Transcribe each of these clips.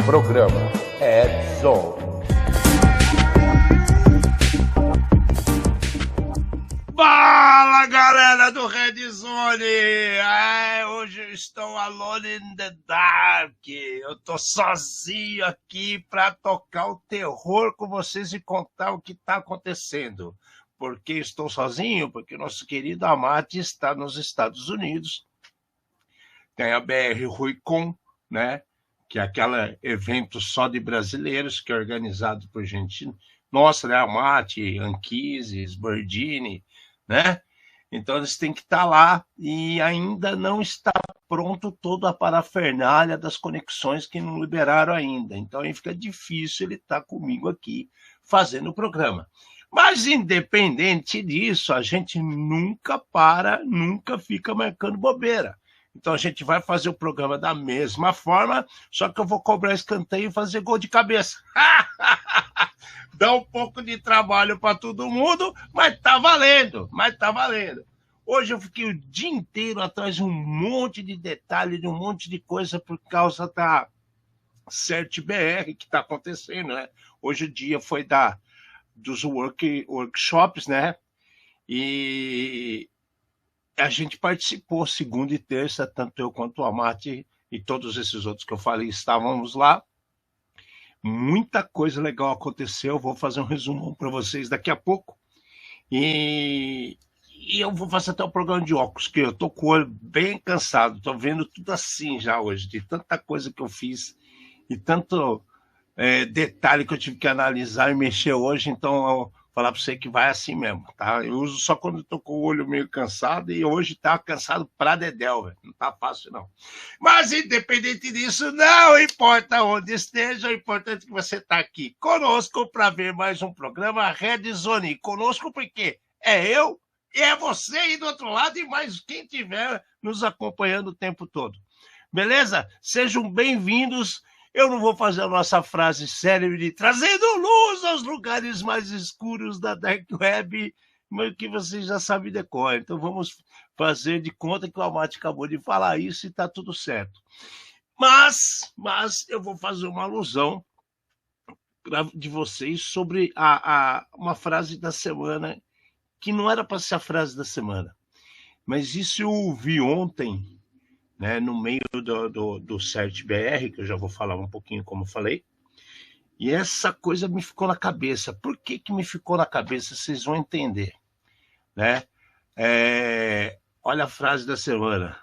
Programa Red Zone. Fala, galera do Red Zone! Hoje eu estou alone in the dark. Eu tô sozinho aqui para tocar o terror com vocês e contar o que está acontecendo. Por que estou sozinho? Porque nosso querido Amati está nos Estados Unidos. Tem a BR RuiCon, né? Que é aquele evento só de brasileiros, que é organizado por gente nossa, né? Amati, Anquises, Bordini, né? Então eles têm que estar lá e ainda não está pronto toda a parafernália das conexões que não liberaram ainda. Então aí fica difícil ele estar comigo aqui fazendo o programa. Mas independente disso, a gente nunca fica marcando bobeira. Então a gente vai fazer o programa da mesma forma, só que eu vou cobrar escanteio e fazer gol de cabeça. Dá um pouco de trabalho para todo mundo, mas tá valendo, Hoje eu fiquei o dia inteiro atrás de um monte de detalhe, de um monte de coisa por causa da CertBR que está acontecendo, né? Hoje o dia foi dos workshops, né? E a gente participou segunda e terça, tanto eu quanto o Amati e todos esses outros que eu falei estávamos lá. Muita coisa legal aconteceu, vou fazer um resumo para vocês daqui a pouco. E eu vou fazer até o programa de óculos, que eu tô com o olho bem cansado, tô vendo tudo assim já hoje, de tanta coisa que eu fiz e tanto detalhe que eu tive que analisar e mexer hoje, então eu vou falar para você que vai assim mesmo, tá? Eu uso só quando eu tô com o olho meio cansado e hoje tá cansado pra dedéu, velho. Não tá fácil não. Mas independente disso, não importa onde esteja, o importante é que você tá aqui conosco para ver mais um programa Red Zone. Conosco porque é eu e é você aí do outro lado e mais quem tiver nos acompanhando o tempo todo. Beleza? Sejam bem-vindos. Eu não vou fazer a nossa frase célebre de trazendo luz aos lugares mais escuros da Dark Web, mas que vocês já sabem de cor. Então vamos fazer de conta que o Amati acabou de falar isso e está tudo certo. Mas eu vou fazer uma alusão de vocês sobre uma frase da semana que não era para ser a frase da semana. Mas isso eu ouvi ontem, né, no meio do CertBR, que eu já vou falar um pouquinho como eu falei, e essa coisa me ficou na cabeça. Por que me ficou na cabeça? Vocês vão entender, né? Olha a frase da semana.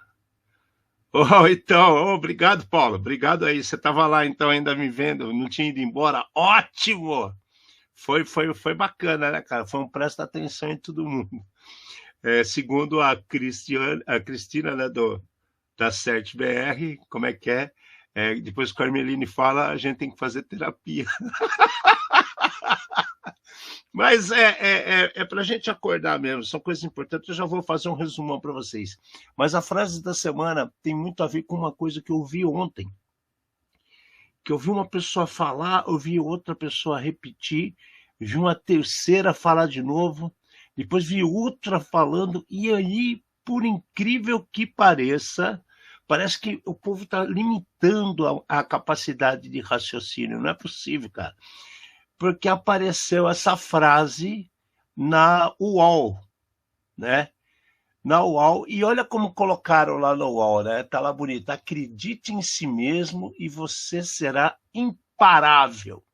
Obrigado, Paulo, obrigado aí, você estava lá então ainda me vendo, não tinha ido embora, ótimo! Foi bacana, né, cara? Foi um presta atenção em todo mundo. Segundo a Cristina, né, da CertBR, como é que é? Depois que o Carmeline fala, a gente tem que fazer terapia. Mas é para a gente acordar mesmo, são coisas importantes. Eu já vou fazer um resumão para vocês. Mas a frase da semana tem muito a ver com uma coisa que eu vi ontem. Que eu vi uma pessoa falar, eu vi outra pessoa repetir, vi uma terceira falar de novo, depois vi outra falando, e aí, por incrível que pareça, parece que o povo está limitando a capacidade de raciocínio. Não é possível, cara. Porque apareceu essa frase na UOL, né? Na UOL, e olha como colocaram lá no UOL, né? Tá lá bonito. Acredite em si mesmo e você será imparável.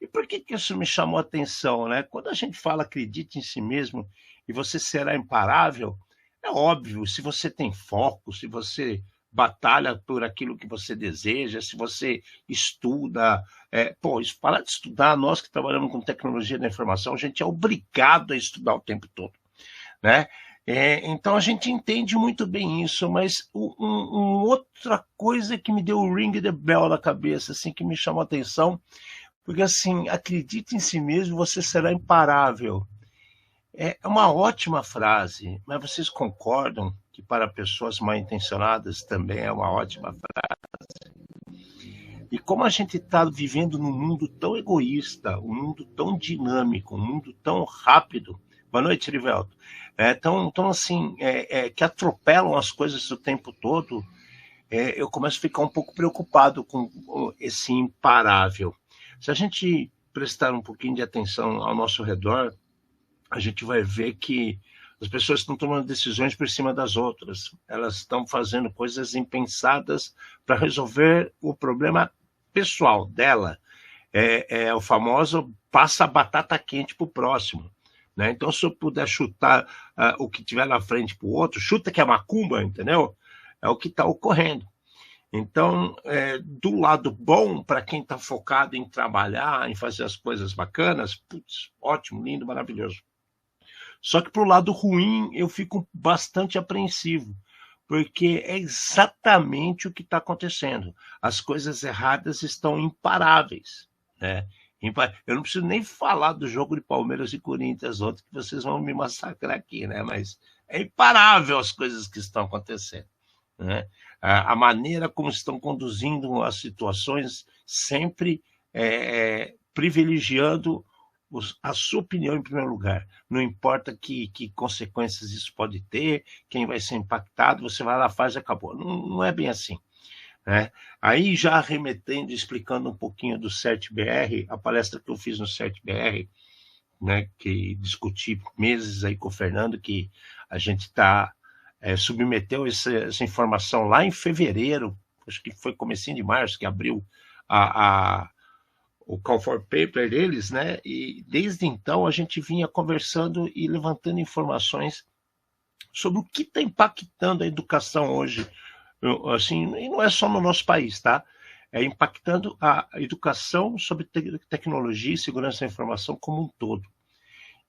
E por que isso me chamou a atenção, né? Quando a gente fala acredite em si mesmo e você será imparável, é óbvio, se você tem foco, se você batalha por aquilo que você deseja, se você estuda, isso, para de estudar, nós que trabalhamos com tecnologia da informação, a gente é obrigado a estudar o tempo todo, né? Então a gente entende muito bem isso, mas outra coisa que me deu o ring the bell na cabeça, assim, que me chamou a atenção, porque assim, acredite em si mesmo, você será imparável. É uma ótima frase, mas vocês concordam que para pessoas mal intencionadas também é uma ótima frase? E como a gente está vivendo num mundo tão egoísta, um mundo tão dinâmico, um mundo tão rápido. Boa noite, Rivelto. Tão assim, que atropelam as coisas o tempo todo. eu começo a ficar um pouco preocupado com esse imparável. Se a gente prestar um pouquinho de atenção ao nosso redor, a gente vai ver que as pessoas estão tomando decisões por cima das outras. Elas estão fazendo coisas impensadas para resolver o problema pessoal dela. É o famoso passa a batata quente para o próximo. Né? Então, se eu puder chutar o que tiver na frente para o outro, chuta que é macumba, entendeu? É o que está ocorrendo. Então, do lado bom, para quem está focado em trabalhar, em fazer as coisas bacanas, putz, ótimo, lindo, maravilhoso. Só que para o lado ruim, eu fico bastante apreensivo, porque é exatamente o que está acontecendo. As coisas erradas estão imparáveis. Né? Eu não preciso nem falar do jogo de Palmeiras e Corinthians, outro que vocês vão me massacrar aqui, né? Mas é imparável as coisas que estão acontecendo. Né? A maneira como estão conduzindo as situações, sempre privilegiando a sua opinião em primeiro lugar. Não importa que consequências isso pode ter, quem vai ser impactado, você vai lá, faz e acabou. Não é bem assim. Né? Aí já remetendo, explicando um pouquinho do CERT-BR, a palestra que eu fiz no CERT-BR, né, que discuti meses aí com o Fernando, que a gente submeteu essa informação lá em fevereiro, acho que foi comecinho de março, que abriu o Call for Paper deles, né? E desde então a gente vinha conversando e levantando informações sobre o que está impactando a educação hoje, assim, e não é só no nosso país, tá? É impactando a educação sobre tecnologia e segurança da informação como um todo.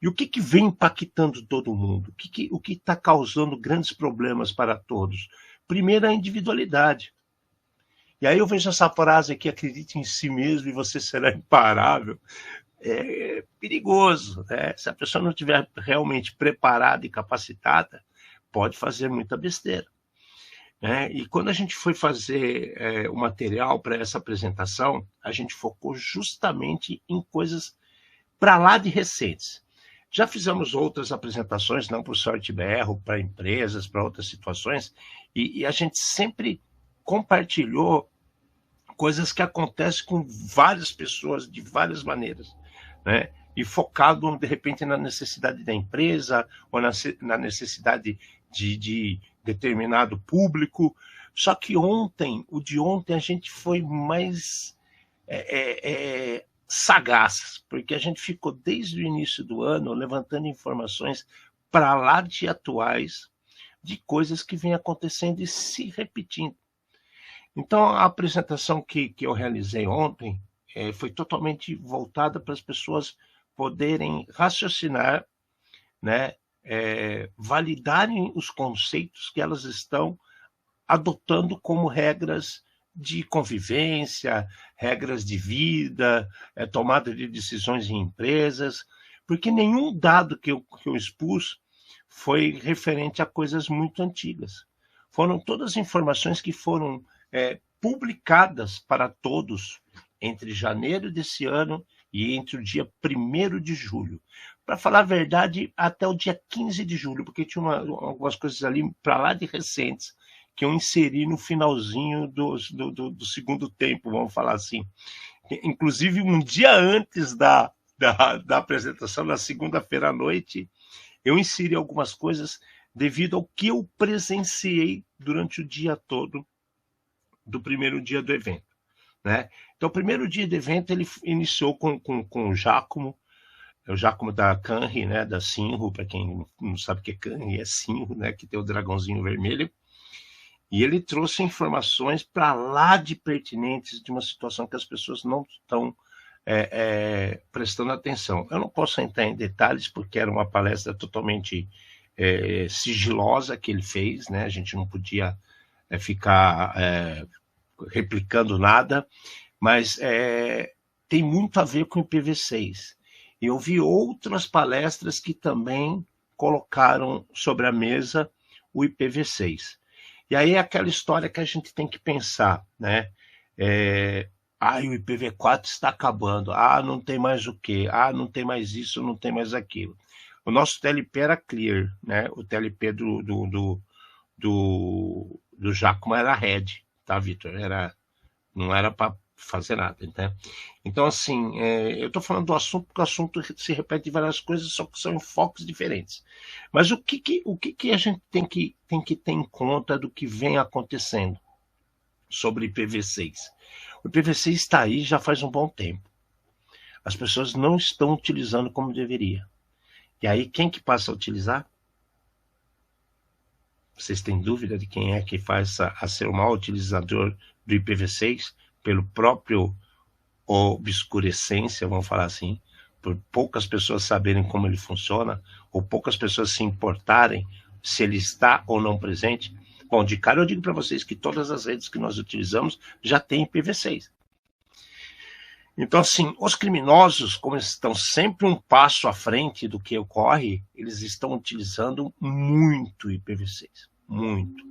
E o que vem impactando todo mundo? O que está causando grandes problemas para todos? Primeiro, a individualidade. E aí eu vejo essa frase aqui, acredite em si mesmo e você será imparável. É perigoso. Né? Se a pessoa não estiver realmente preparada e capacitada, pode fazer muita besteira. Né? E quando a gente foi fazer o material para essa apresentação, a gente focou justamente em coisas para lá de recentes. Já fizemos outras apresentações, não para o CERT-BR, para empresas, para outras situações, e a gente sempre compartilhou coisas que acontecem com várias pessoas de várias maneiras, né? E focado, de repente, na necessidade da empresa ou na necessidade de determinado público. Só que o de ontem, a gente foi mais sagaz, porque a gente ficou desde o início do ano levantando informações para lá de atuais de coisas que vêm acontecendo e se repetindo. Então, a apresentação que eu realizei ontem foi totalmente voltada para as pessoas poderem raciocinar, né, validarem os conceitos que elas estão adotando como regras de convivência, regras de vida, tomada de decisões em empresas, porque nenhum dado que eu expus foi referente a coisas muito antigas. Foram todas informações que foram publicadas para todos entre janeiro desse ano e entre o dia 1º de julho. Para falar a verdade, até o dia 15 de julho, porque tinha algumas coisas ali para lá de recentes, que eu inseri no finalzinho do segundo tempo, vamos falar assim. Inclusive, um dia antes da apresentação, na segunda-feira à noite, eu inseri algumas coisas devido ao que eu presenciei durante o dia todo do primeiro dia do evento. Né? Então, o primeiro dia do evento, ele iniciou com o Giacomo da Canri, né, da Sinro, para quem não sabe o que é Canri, é Sinro, né, que tem o dragãozinho vermelho. E ele trouxe informações para lá de pertinentes de uma situação que as pessoas não estão prestando atenção. Eu não posso entrar em detalhes, porque era uma palestra totalmente sigilosa que ele fez, né? A gente não podia ficar replicando nada, mas tem muito a ver com o IPv6. Eu vi outras palestras que também colocaram sobre a mesa o IPv6. E aí é aquela história que a gente tem que pensar, né? O IPv4 está acabando. Não tem mais o quê? Não tem mais isso, não tem mais aquilo. O nosso TLP era clear, né? O TLP do Giacomo era red. tá, Vitor? Não era para fazer nada, né? Então, assim, eu estou falando do assunto porque o assunto se repete em várias coisas, só que são enfoques diferentes. Mas o que a gente tem que ter em conta do que vem acontecendo sobre IPv6? O IPv6 está aí já faz um bom tempo. As pessoas não estão utilizando como deveria. E aí, quem que passa a utilizar? Vocês têm dúvida de quem é que faz a ser o maior utilizador do IPv6? Pelo próprio obscurecência, vamos falar assim, por poucas pessoas saberem como ele funciona, ou poucas pessoas se importarem se ele está ou não presente. Bom, de cara eu digo para vocês que todas as redes que nós utilizamos já têm IPv6. Então, assim, os criminosos, como estão sempre um passo à frente do que ocorre, eles estão utilizando muito IPv6, muito.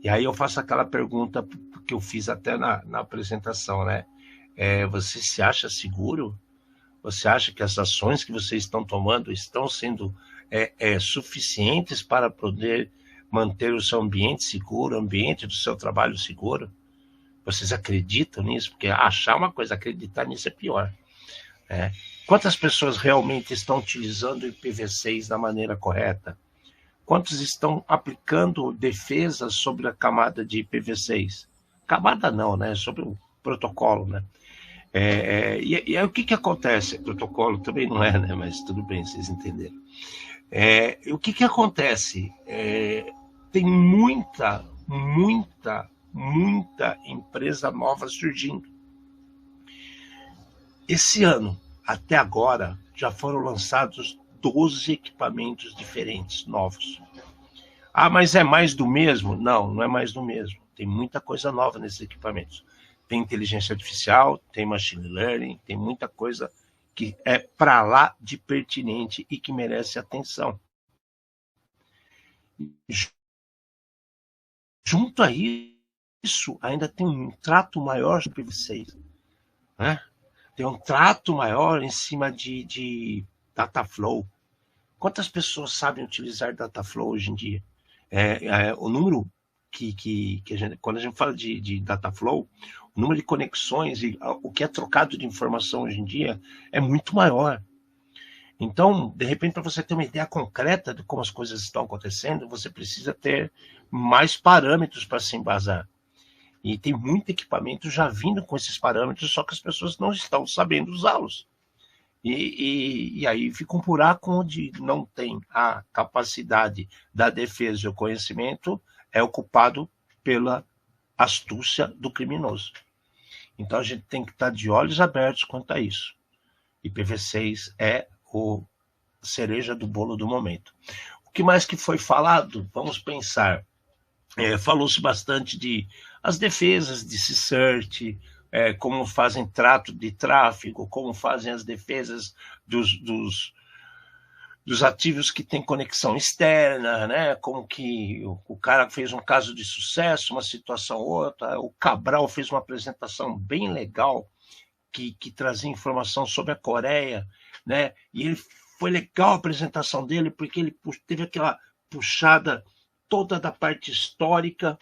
E aí eu faço aquela pergunta que eu fiz até na apresentação, né? Você se acha seguro? Você acha que as ações que vocês estão tomando estão sendo suficientes para poder manter o seu ambiente seguro, o ambiente do seu trabalho seguro? Vocês acreditam nisso? Porque achar uma coisa, acreditar nisso é pior. Quantas pessoas realmente estão utilizando o IPv6 da maneira correta? Quantos estão aplicando defesas sobre a camada de IPv6? Camada não, né? Sobre o protocolo, né? E aí o que acontece? Protocolo também não é, né? Mas tudo bem, vocês entenderam. O que acontece? Tem muita empresa nova surgindo. Esse ano, até agora, já foram lançados 12 equipamentos diferentes, novos. Ah, mas é mais do mesmo? Não, não é mais do mesmo. Tem muita coisa nova nesses equipamentos. Tem inteligência artificial, tem machine learning, tem muita coisa que é para lá de pertinente e que merece atenção. Junto a isso, ainda tem um trato maior sobre IPv6, né? Tem um trato maior em cima de Dataflow. Quantas pessoas sabem utilizar Dataflow hoje em dia? O número que a gente, quando a gente fala de Dataflow, o número de conexões e o que é trocado de informação hoje em dia é muito maior. Então, de repente, para você ter uma ideia concreta de como as coisas estão acontecendo, você precisa ter mais parâmetros para se embasar. E tem muito equipamento já vindo com esses parâmetros, só que as pessoas não estão sabendo usá-los. E aí fica um buraco onde não tem a capacidade da defesa e o conhecimento, é ocupado pela astúcia do criminoso. Então a gente tem que estar de olhos abertos quanto a isso. IPv6 é o cereja do bolo do momento. O que mais que foi falado? Vamos pensar. Falou-se bastante de as defesas de CSIRT, como fazem trato de tráfego, como fazem as defesas dos ativos que têm conexão externa, né? Como que o cara fez um caso de sucesso, uma situação outra. O Cabral fez uma apresentação bem legal que trazia informação sobre a Coreia, né? E ele foi legal a apresentação dele porque ele teve aquela puxada toda da parte histórica,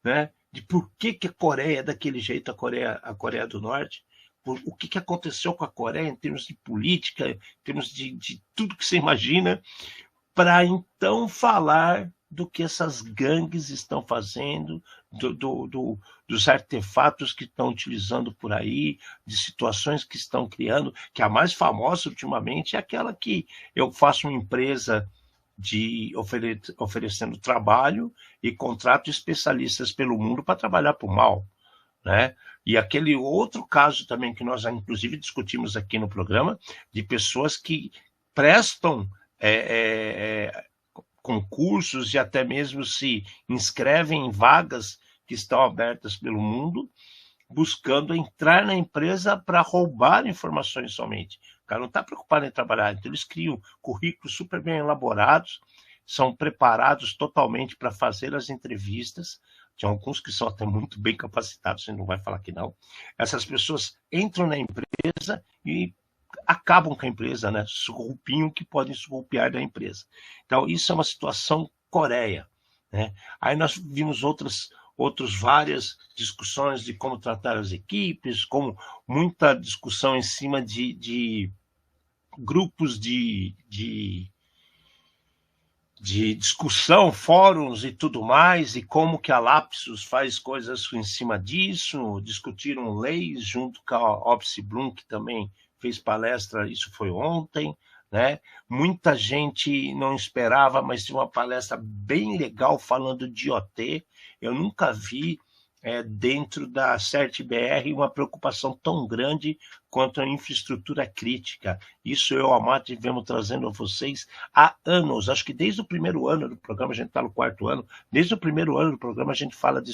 né? De por que a Coreia é daquele jeito, a Coreia do Norte, o que aconteceu com a Coreia em termos de política, em termos de tudo que você imagina, para então falar do que essas gangues estão fazendo, dos artefatos que estão utilizando por aí, de situações que estão criando, que a mais famosa ultimamente é aquela que eu faço uma empresa oferecendo trabalho e contrato especialistas pelo mundo para trabalhar para o mal, né? E aquele outro caso também que nós inclusive discutimos aqui no programa, de pessoas que prestam concursos e até mesmo se inscrevem em vagas que estão abertas pelo mundo, buscando entrar na empresa para roubar informações somente. O cara não está preocupado em trabalhar, então eles criam currículos super bem elaborados, são preparados totalmente para fazer as entrevistas. Tem alguns que são até muito bem capacitados, você não vai falar que não. Essas pessoas entram na empresa e acabam com a empresa, né? Surrupinham que podem surrupiar da empresa. Então, isso é uma situação Coreia, né? Aí nós vimos outras outros várias discussões de como tratar as equipes, como muita discussão em cima de grupos de discussão, fóruns e tudo mais, e como que a Lapsus faz coisas em cima disso, discutiram leis junto com a Opsi Bloom, que também fez palestra, isso foi ontem, né? Muita gente não esperava, mas tinha uma palestra bem legal falando de IoT. Eu nunca vi dentro da CERT-BR uma preocupação tão grande quanto a infraestrutura crítica. Isso eu e a Mati vemos trazendo a vocês há anos. Acho que desde o primeiro ano do programa, a gente está no 4º ano, desde o primeiro ano do programa a gente fala de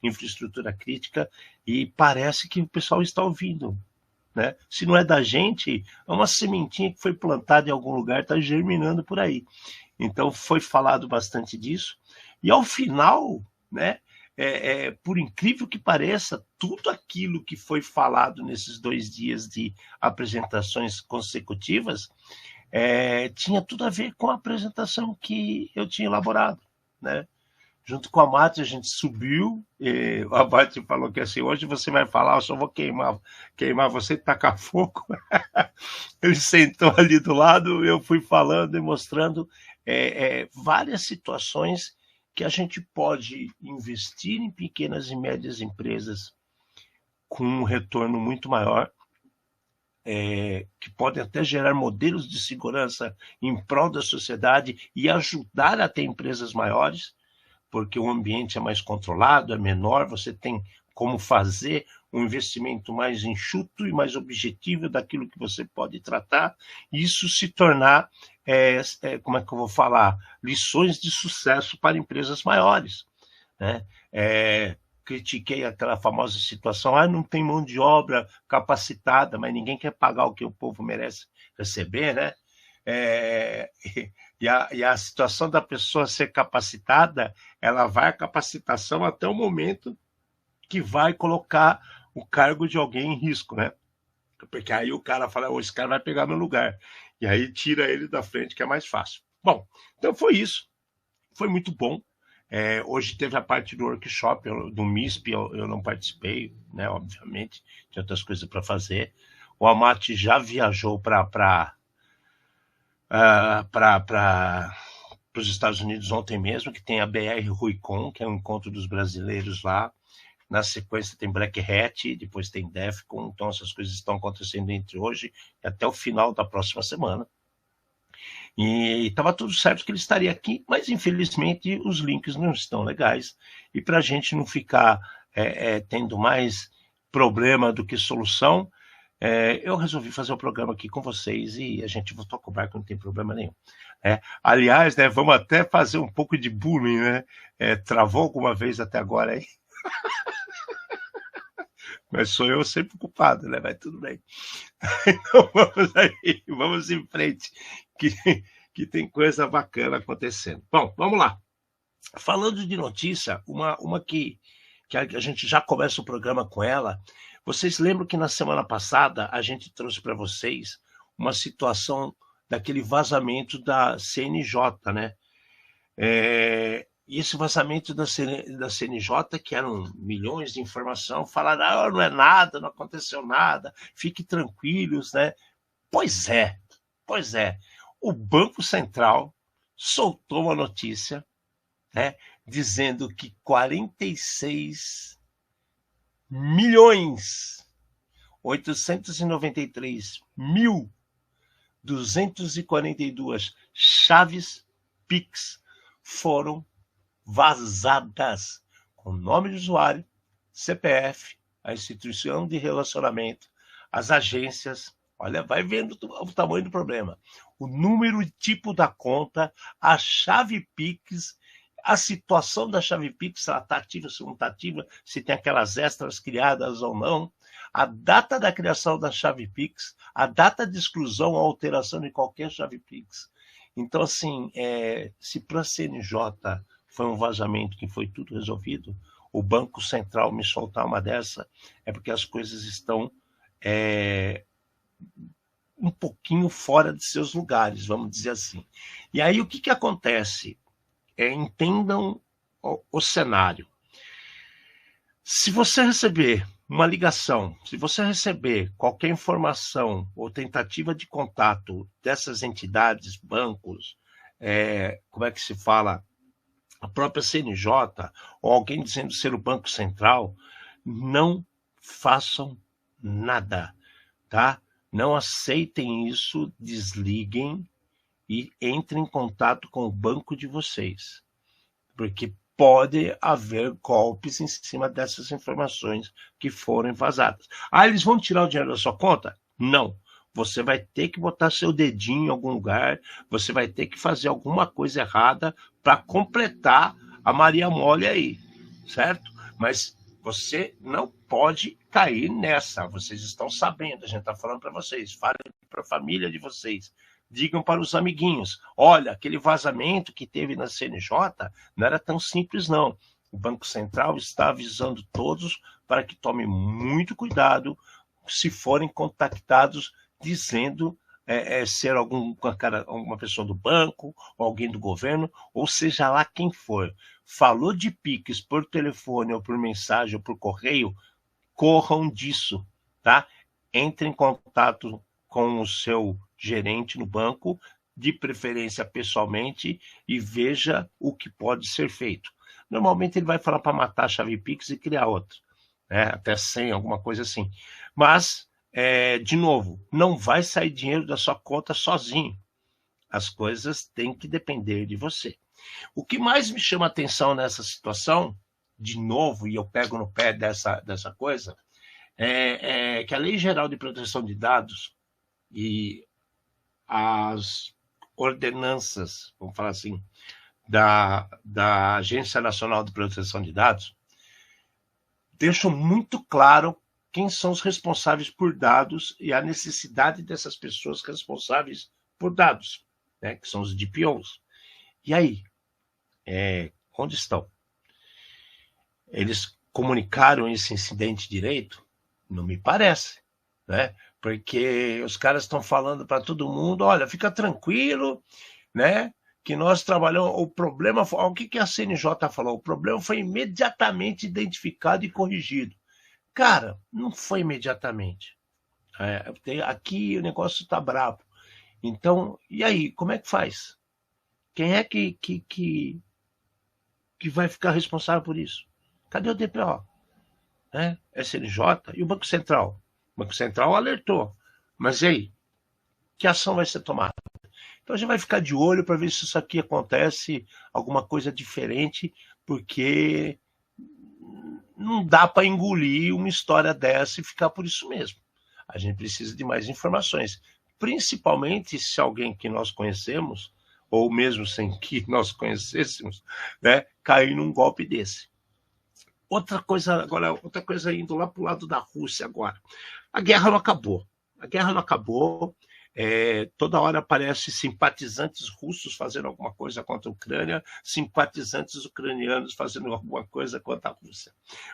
infraestrutura crítica e parece que o pessoal está ouvindo. Né? Se não é da gente, é uma sementinha que foi plantada em algum lugar, está germinando por aí. Então foi falado bastante disso. E ao final, né, por incrível que pareça, tudo aquilo que foi falado nesses 2 dias de apresentações consecutivas tinha tudo a ver com a apresentação que eu tinha elaborado, né? Junto com a Mati, a gente subiu, a Mati falou que assim, hoje você vai falar, eu só vou queimar você e tacar fogo. Ele sentou ali do lado, eu fui falando e mostrando várias situações que a gente pode investir em pequenas e médias empresas com um retorno muito maior, que podem até gerar modelos de segurança em prol da sociedade e ajudar a ter empresas maiores, porque o ambiente é mais controlado, é menor, você tem como fazer um investimento mais enxuto e mais objetivo daquilo que você pode tratar, e isso se tornar, como é que eu vou falar, lições de sucesso para empresas maiores, né? Critiquei aquela famosa situação, não tem mão de obra capacitada, mas ninguém quer pagar o que o povo merece receber, né? E a situação da pessoa ser capacitada, ela vai à capacitação até o momento que vai colocar o cargo de alguém em risco, né? Porque aí o cara fala, esse cara vai pegar meu lugar. E aí tira ele da frente, que é mais fácil. Bom, então foi isso. Foi muito bom. Hoje teve a parte do workshop, do MISP, eu não participei, né? Obviamente, tinha outras coisas para fazer. O Amati já viajou para os Estados Unidos ontem mesmo, que tem a BR RuiCon, que é um encontro dos brasileiros lá. Na sequência tem Black Hat, depois tem DEFCON, então essas coisas estão acontecendo entre hoje e até o final da próxima semana. E estava tudo certo que ele estaria aqui, mas infelizmente os links não estão legais, e para a gente não ficar tendo mais problema do que solução, eu resolvi fazer o programa aqui com vocês e a gente voltou com o barco, não tem problema nenhum. Aliás, né, vamos até fazer um pouco de bullying, né? Travou alguma vez até agora aí? Mas sou eu sempre culpado, né? Mas tudo bem. Então vamos aí, vamos em frente, que tem coisa bacana acontecendo. Bom, vamos lá. Falando de notícia, uma que a gente já começa o programa com ela. Vocês lembram que na semana passada a gente trouxe para vocês uma situação daquele vazamento da CNJ, né? E esse vazamento da CNJ, que eram milhões de informação, falaram, não é nada, não aconteceu nada, fiquem tranquilos, né? Pois é. O Banco Central soltou uma notícia, né, dizendo que 46.893.242 chaves Pix foram vazadas com nome de usuário, CPF, a instituição de relacionamento, as agências. Olha, vai vendo o tamanho do problema. O número e tipo da conta, a chave Pix, a situação da chave Pix, se ela está ativa, se não está ativa, se tem aquelas extras criadas ou não, a data da criação da chave Pix, a data de exclusão ou alteração de qualquer chave Pix. Então, assim, se para a CNJ foi um vazamento que foi tudo resolvido, o Banco Central me soltar uma dessa, é porque as coisas estão um pouquinho fora de seus lugares, vamos dizer assim. E aí o que acontece? Entendam o cenário. Se você receber uma ligação, se você receber qualquer informação ou tentativa de contato dessas entidades, bancos, como é que se fala, a própria CNJ, ou alguém dizendo ser o Banco Central, não façam nada, tá? Não aceitem isso, desliguem e entrem em contato com o banco de vocês, porque pode haver golpes em cima dessas informações que foram vazadas. Ah, eles vão tirar o dinheiro da sua conta? Não. Você vai ter que botar seu dedinho em algum lugar, você vai ter que fazer alguma coisa errada para completar a Maria Mole aí, certo? Mas você não pode cair nessa. Vocês estão sabendo, a gente está falando para vocês. Falem para a família de vocês. Digam para os amiguinhos, olha, aquele vazamento que teve na CNJ não era tão simples, não. O Banco Central está avisando todos para que tomem muito cuidado se forem contactados dizendo ser alguma pessoa do banco, ou alguém do governo, ou seja lá quem for. Falou de Pix por telefone, ou por mensagem, ou por correio, corram disso, tá? Entre em contato com o seu gerente no banco, de preferência pessoalmente, e veja o que pode ser feito. Normalmente ele vai falar para matar a chave Pix e criar outra, né? Até 100, alguma coisa assim. Mas, de novo, não vai sair dinheiro da sua conta sozinho. As coisas têm que depender de você. O que mais me chama a atenção nessa situação, de novo, e eu pego no pé dessa coisa, é que a Lei Geral de Proteção de Dados e as ordenanças, vamos falar assim, da Agência Nacional de Proteção de Dados, deixam muito claro quem são os responsáveis por dados e a necessidade dessas pessoas responsáveis por dados, né, que são os DPOs. E aí, onde estão? Eles comunicaram esse incidente direito? Não me parece, né? Porque os caras estão falando para todo mundo, olha, fica tranquilo, né? Que nós trabalhamos, o problema foi, o que a CNJ falou? O problema foi imediatamente identificado e corrigido. Cara, não foi imediatamente. Aqui o negócio está bravo. Então, e aí, como é que faz? Quem é que vai ficar responsável por isso? Cadê o DPO? SNJ e o Banco Central? O Banco Central alertou. Mas e aí? Que ação vai ser tomada? Então a gente vai ficar de olho para ver se isso aqui acontece, alguma coisa diferente, porque não dá para engolir uma história dessa e ficar por isso mesmo. A gente precisa de mais informações, principalmente se alguém que nós conhecemos, ou mesmo sem que nós conhecêssemos, né, cair num golpe desse. Outra coisa indo lá para o lado da Rússia agora. A guerra não acabou. Toda hora aparece simpatizantes russos fazendo alguma coisa contra a Ucrânia, simpatizantes ucranianos fazendo alguma coisa contra a Rússia.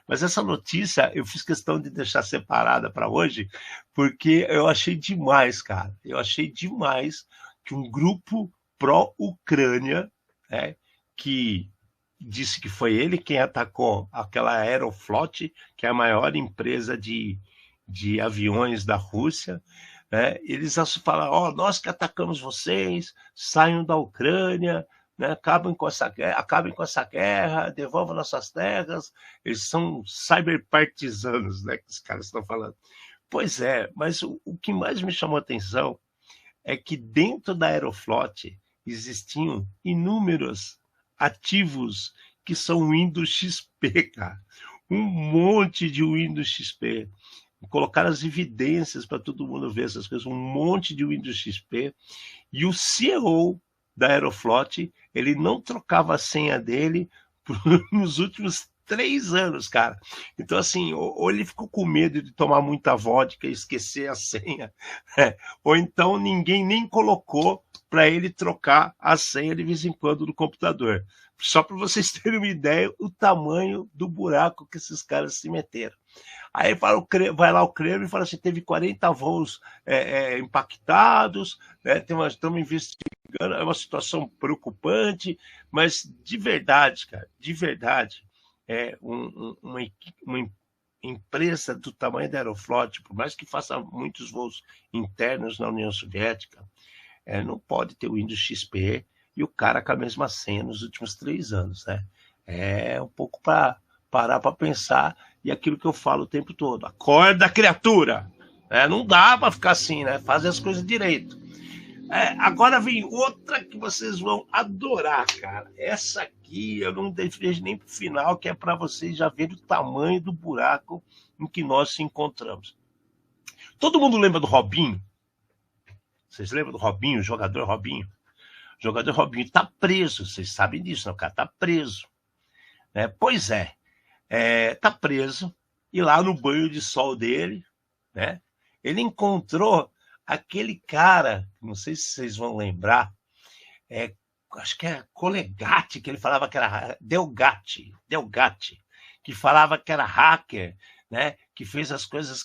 Mas essa notícia eu fiz questão de deixar separada para hoje, porque eu achei demais, cara. Eu achei demais que um grupo pró-Ucrânia, né, que disse que foi ele quem atacou aquela Aeroflot, que é a maior empresa de aviões da Rússia, né? Eles falam, nós que atacamos vocês, saiam da Ucrânia, né? Acabem com essa guerra, devolvam nossas terras. Eles são cyberpartisanos, né, que os caras estão falando. Pois é, mas o que mais me chamou a atenção é que dentro da Aeroflot existiam inúmeros ativos que são Windows XP, cara. Um monte de Windows XP. Colocaram as evidências para todo mundo ver essas coisas, um monte de Windows XP. E o CEO da Aeroflot, ele não trocava a senha dele nos últimos 3 anos, cara. Então, assim, ou ele ficou com medo de tomar muita vodka e esquecer a senha, né? Ou então ninguém nem colocou para ele trocar a senha de vez em quando no computador. Só para vocês terem uma ideia, o tamanho do buraco que esses caras se meteram. Aí vai lá o Kremlin e fala assim, teve 40 voos impactados, né? Estamos investigando, é uma situação preocupante, mas de verdade, cara, de verdade, uma empresa do tamanho da Aeroflot, por mais que faça muitos voos internos na União Soviética, não pode ter o Windows XP e o cara com a mesma senha nos últimos 3 anos, né? É um pouco para parar para pensar, e aquilo que eu falo o tempo todo: acorda, criatura! Não dá para ficar assim, né? Fazer as coisas direito. Agora vem outra que vocês vão adorar, cara. Essa aqui eu não deixei nem pro final, que é para vocês já verem o tamanho do buraco em que nós se encontramos. Todo mundo lembra do Robinho? Vocês lembram do Robinho, o jogador Robinho? O jogador Robinho está preso, vocês sabem disso, né? O cara está preso. Pois é, está preso, e lá no banho de sol dele, né, ele encontrou aquele cara, não sei se vocês vão lembrar, acho que é Colegatti, que ele falava que era Delgatti, que falava que era hacker, né, que fez as coisas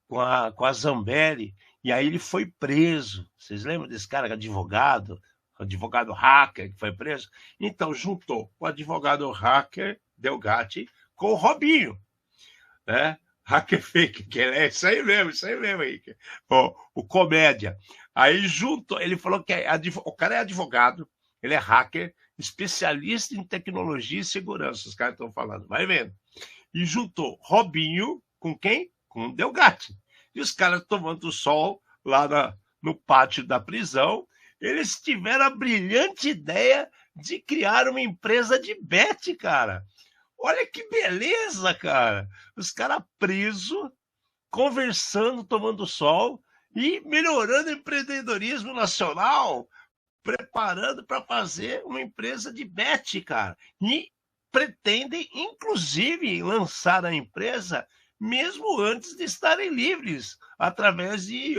com a Zambelli, e aí ele foi preso. Vocês lembram desse cara, advogado hacker, que foi preso? Então, juntou o advogado hacker, Delgatti, com o Robinho, né? Hacker fake, que é isso aí mesmo aí. O comédia. Aí junto, ele falou que o cara é advogado, ele é hacker, especialista em tecnologia e segurança, os caras estão falando, vai vendo. E juntou Robinho com quem? Com o Delgatti. E os caras tomando sol lá no pátio da prisão, eles tiveram a brilhante ideia de criar uma empresa de bet, cara. Olha que beleza, cara. Os caras presos, conversando, tomando sol e melhorando o empreendedorismo nacional, preparando para fazer uma empresa de bet, cara. E pretendem, inclusive, lançar a empresa mesmo antes de estarem livres, através de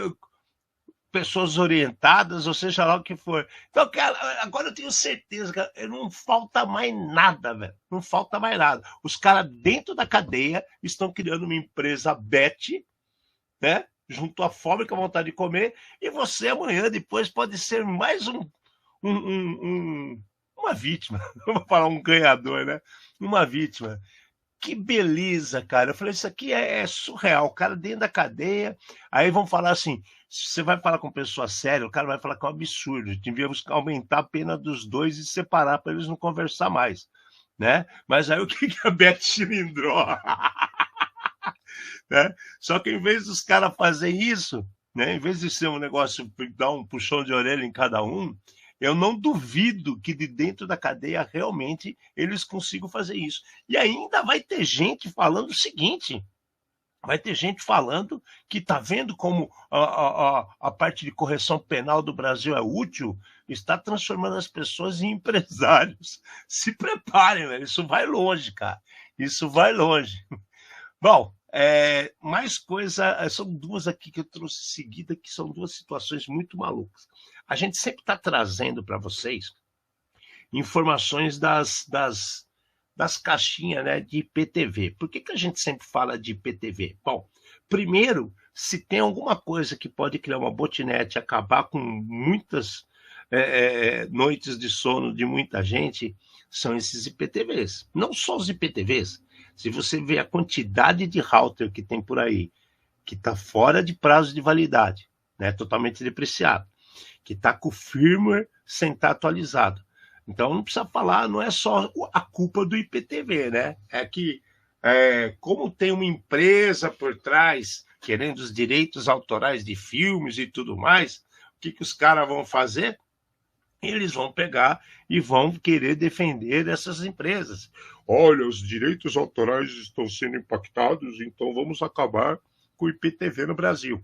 pessoas orientadas, ou seja lá o que for. Então, cara, agora eu tenho certeza que não falta mais nada, velho. Não falta mais nada. Os caras dentro da cadeia estão criando uma empresa bet, né? Junto à fome com a vontade de comer, e você amanhã, depois, pode ser mais uma vítima. Vamos falar um ganhador, né? Uma vítima. Que beleza, cara. Eu falei, isso aqui é surreal. O cara dentro da cadeia, aí vão falar assim, você vai falar com pessoa séria, o cara vai falar que é um absurdo, devíamos aumentar a pena dos dois e separar para eles não conversar mais, né? Mas aí o que a Beth cilindrou? Né? Só que em vez dos caras fazerem isso, né, em vez de ser um negócio, dar um puxão de orelha em cada um, eu não duvido que de dentro da cadeia realmente eles consigam fazer isso. E ainda vai ter gente falando o seguinte, vai ter gente falando que está vendo como a parte de correção penal do Brasil é útil, está transformando as pessoas em empresários. Se preparem, velho. Isso vai longe, cara. Isso vai longe. Bom, mais coisa, são duas aqui que eu trouxe em seguida, que são duas situações muito malucas. A gente sempre está trazendo para vocês informações das caixinhas, né, de IPTV. Por que a gente sempre fala de IPTV? Bom, primeiro, se tem alguma coisa que pode criar uma botinete e acabar com muitas noites de sono de muita gente, são esses IPTVs. Não só os IPTVs. Se você vê a quantidade de router que tem por aí, que está fora de prazo de validade, né, totalmente depreciado, que está com o firmware sem estar atualizado. Então não precisa falar, não é só a culpa do IPTV, né? É que, como tem uma empresa por trás, querendo os direitos autorais de filmes e tudo mais, o que os caras vão fazer? Eles vão pegar e vão querer defender essas empresas. Olha, os direitos autorais estão sendo impactados, então vamos acabar com o IPTV no Brasil.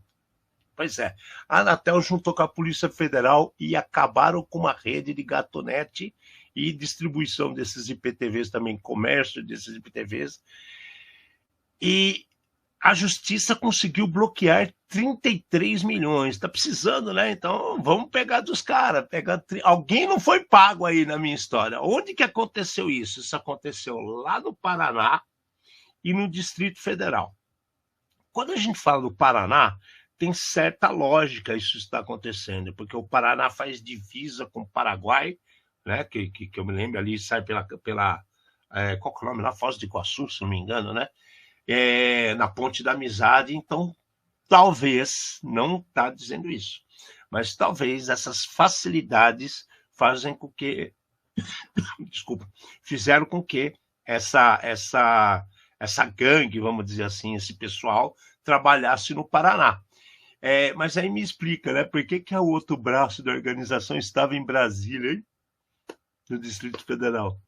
Pois é, a Anatel juntou com a Polícia Federal e acabaram com uma rede de gatonete e distribuição desses IPTVs também, comércio desses IPTVs. E a Justiça conseguiu bloquear 33 milhões. Está precisando, né? Então vamos pegar dos caras. Alguém não foi pago aí na minha história. Onde que aconteceu isso? Isso aconteceu lá no Paraná e no Distrito Federal. Quando a gente fala do Paraná, tem certa lógica isso está acontecendo, porque o Paraná faz divisa com o Paraguai, né, que eu me lembro ali, sai qual que é o nome lá? Foz do Iguaçu, se não me engano, né? Na Ponte da Amizade. Então, talvez, não está dizendo isso, mas talvez essas facilidades fazem com que, desculpa, fizeram com que essa gangue, vamos dizer assim, esse pessoal trabalhasse no Paraná. Mas aí me explica, né? Por que o outro braço da organização estava em Brasília, hein? No Distrito Federal?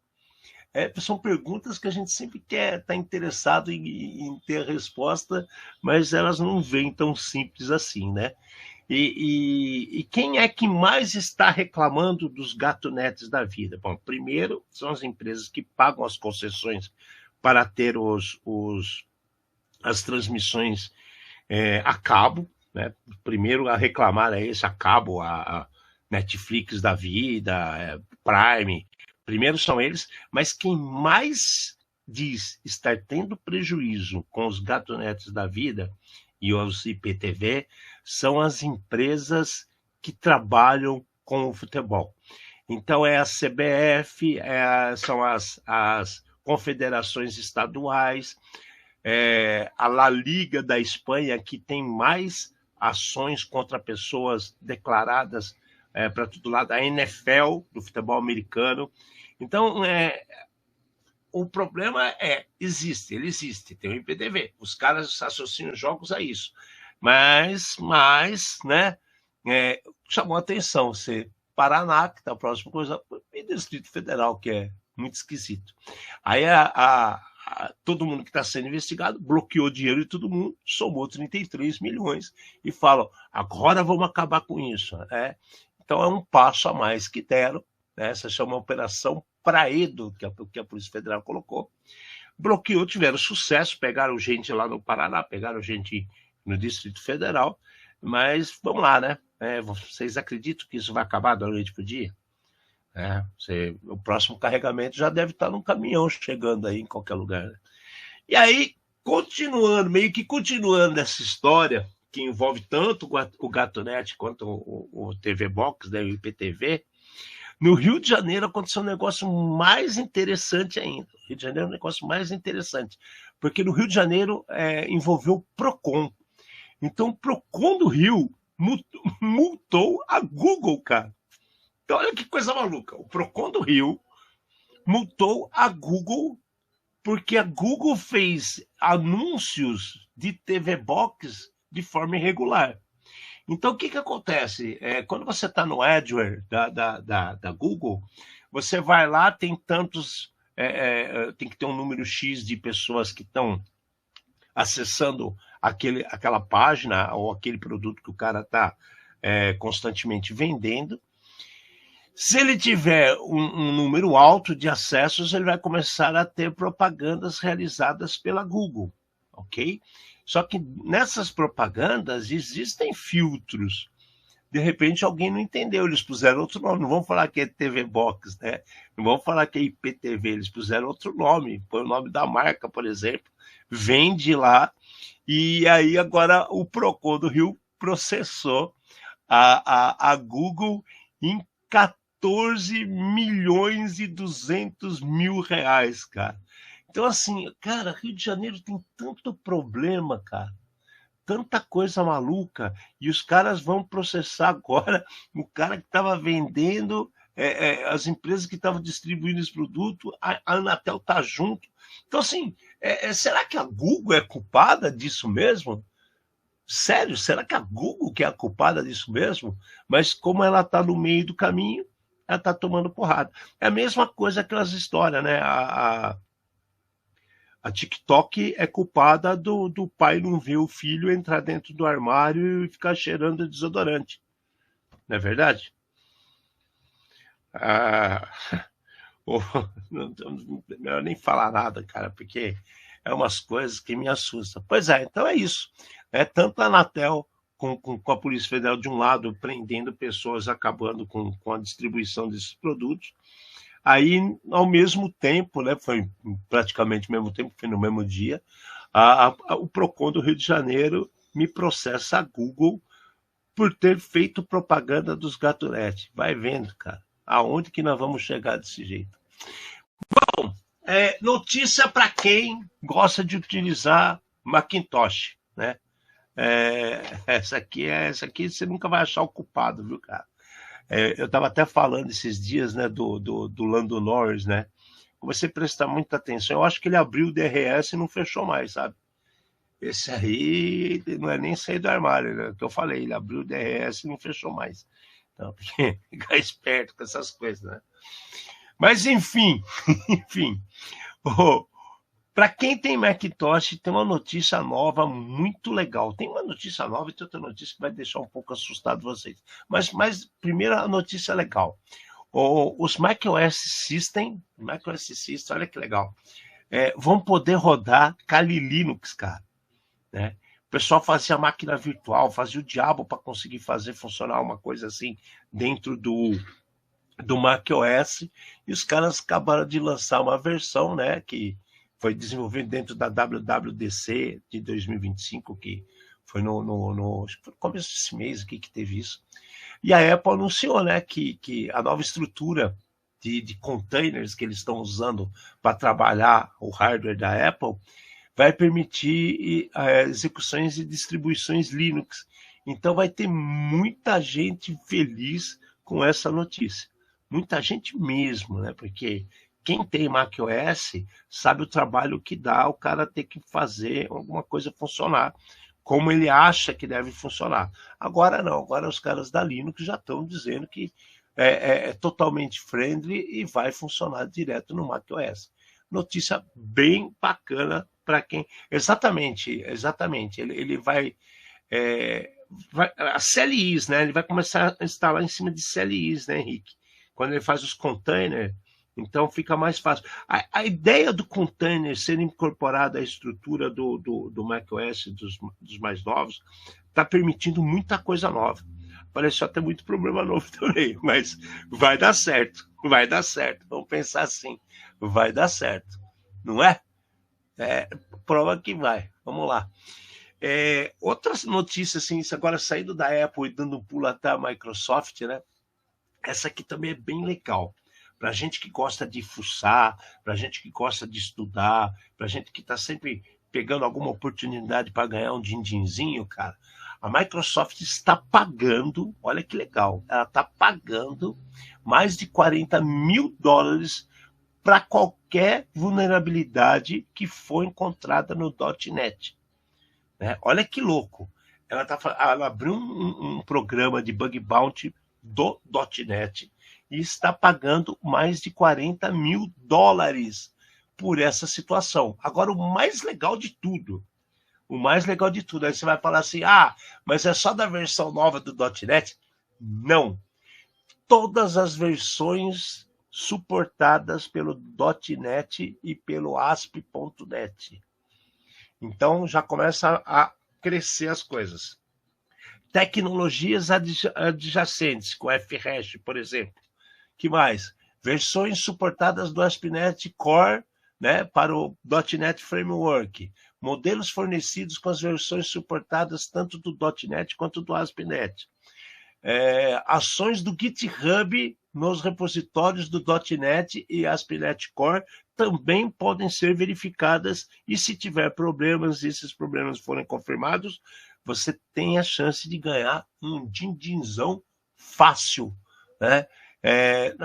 São perguntas que a gente sempre quer estar interessado em ter a resposta, mas elas não vêm tão simples assim, né? E quem é que mais está reclamando dos gatonetes da vida? Bom, primeiro são as empresas que pagam as concessões para ter as transmissões a cabo, né? Primeiro a reclamar é esse, a cabo, a Netflix da vida, Prime. Primeiro são eles, mas quem mais diz estar tendo prejuízo com os gatonetes da vida e os IPTV são as empresas que trabalham com o futebol. Então é a CBF, são as confederações estaduais, a La Liga da Espanha, que tem mais ações contra pessoas declaradas para todo lado, a NFL do futebol americano. Então, o problema ele existe, tem o IPTV. Os caras associam jogos a isso. Mas né, chamou a atenção ser Paraná, que está próximo coisa, e Distrito Federal, que é muito esquisito. Aí todo mundo que está sendo investigado bloqueou dinheiro de todo mundo, somou 33 milhões e falam, agora vamos acabar com isso. Então é um passo a mais que deram, né? Essa chama Operação Praedo, que a Polícia Federal colocou. Bloqueou, tiveram sucesso, pegaram gente lá no Paraná, pegaram gente no Distrito Federal, mas vamos lá, né? Vocês acreditam que isso vai acabar da noite para o dia? O próximo carregamento já deve estar num caminhão chegando aí em qualquer lugar, né? E aí, meio que continuando essa história, que envolve tanto o Gatonet quanto o TV Box, né, o IPTV, no Rio de Janeiro aconteceu um negócio mais interessante ainda. O Rio de Janeiro é um negócio mais interessante, porque no Rio de Janeiro envolveu o PROCON. Então, o PROCON do Rio multou a Google, cara. Então, olha que coisa maluca. O PROCON do Rio multou a Google porque a Google fez anúncios de TV Box de forma irregular. Então, o que acontece? Quando você está no AdWords da Google, você vai lá, tem tantos... tem que ter um número X de pessoas que estão acessando aquela página ou aquele produto que o cara está constantemente vendendo. Se ele tiver um número alto de acessos, ele vai começar a ter propagandas realizadas pela Google, ok? Só que nessas propagandas existem filtros. De repente alguém não entendeu, eles puseram outro nome. Não vão falar que é TV Box, né? Não vão falar que é IPTV, eles puseram outro nome. Põe o nome da marca, por exemplo. Vende lá. E aí agora o PROCON do Rio processou a Google em 14 milhões e 200 mil reais, cara. Então, assim, cara, Rio de Janeiro tem tanto problema, cara. Tanta coisa maluca. E os caras vão processar agora o cara que estava vendendo, as empresas que estavam distribuindo esse produto, a Anatel tá junto. Então, assim, será que a Google é culpada disso mesmo? Sério, será que a Google que é a culpada disso mesmo? Mas como ela está no meio do caminho, ela está tomando porrada. É a mesma coisa aquelas histórias, né? A TikTok é culpada do pai não ver o filho entrar dentro do armário e ficar cheirando desodorante. Não é verdade? Melhor nem falar nada, cara, porque é umas coisas que me assustam. Pois é, então é isso. Tanto a Anatel com a Polícia Federal de um lado prendendo pessoas, acabando com a distribuição desses produtos. Aí, ao mesmo tempo, né, foi praticamente ao mesmo tempo, foi no mesmo dia, o PROCON do Rio de Janeiro me processa a Google por ter feito propaganda dos Gatonetes. Vai vendo, cara, aonde que nós vamos chegar desse jeito. Bom, Notícia para quem gosta de utilizar Macintosh, né? Essa aqui você nunca vai achar o culpado, viu, cara? Eu estava até falando esses dias, né, do Lando Norris, né? Comecei a prestar muita atenção. Eu acho que ele abriu o DRS e não fechou mais, sabe? Esse aí não é nem sair do armário, né? O que eu falei, ele abriu o DRS e não fechou mais. Então, porque ficar esperto com essas coisas, né? Mas enfim, enfim. Para quem tem Macintosh, tem uma notícia nova muito legal. Tem uma notícia nova e tem outra notícia que vai deixar um pouco assustado vocês. Mas primeiro a notícia legal. Os macOS System, olha que legal, vão poder rodar Kali Linux, cara. Né? O pessoal fazia máquina virtual, fazia o diabo para conseguir fazer funcionar uma coisa assim dentro do macOS, e os caras acabaram de lançar uma versão, né, que foi desenvolvida dentro da WWDC de 2025, que foi acho que foi no começo desse mês aqui que teve isso. E a Apple anunciou, né, que a nova estrutura de containers que eles estão usando para trabalhar o hardware da Apple vai permitir execuções e distribuições Linux. Então vai ter muita gente feliz com essa notícia. Muita gente mesmo, né? Porque quem tem macOS sabe o trabalho que dá o cara ter que fazer alguma coisa funcionar como ele acha que deve funcionar. Agora não, agora os caras da Linux já estão dizendo que é totalmente friendly e vai funcionar direto no macOS. Notícia bem bacana para quem... Exatamente. Ele vai... As CLIs, né? Ele vai começar a instalar em cima de CLIs, né, Henrique? Quando ele faz os containers, então fica mais fácil. A ideia do container ser incorporado à estrutura do macOS, dos mais novos, está permitindo muita coisa nova. Pareceu até muito problema novo também, mas vai dar certo. Vamos pensar assim, vai dar certo, não é? Prova que vai. Vamos lá. Outras notícias, assim, agora saindo da Apple e dando um pulo até a Microsoft, né? Essa aqui também é bem legal. Para gente que gosta de fuçar, para gente que gosta de estudar, para gente que está sempre pegando alguma oportunidade para ganhar um din-dinzinho, cara, a Microsoft está pagando, olha que legal, ela está pagando mais de $40 mil para qualquer vulnerabilidade que for encontrada no .NET. Né? Olha que louco. Ela abriu um programa de bug bounty do .NET e está pagando mais de $40 mil por essa situação. Agora, o mais legal de tudo, aí você vai falar assim, mas é só da versão nova do .NET? Não. Todas as versões suportadas pelo .NET e pelo ASP.NET. Então, já começa a crescer as coisas. Tecnologias adjacentes, com FHash, por exemplo. Que mais? Versões suportadas do ASP.NET Core, né, para o .NET Framework. Modelos fornecidos com as versões suportadas tanto do .NET quanto do ASP.NET. Ações do GitHub nos repositórios do .NET e ASP.NET Core também podem ser verificadas, e se tiver problemas e esses problemas forem confirmados, você tem a chance de ganhar um din-dinzão fácil, né?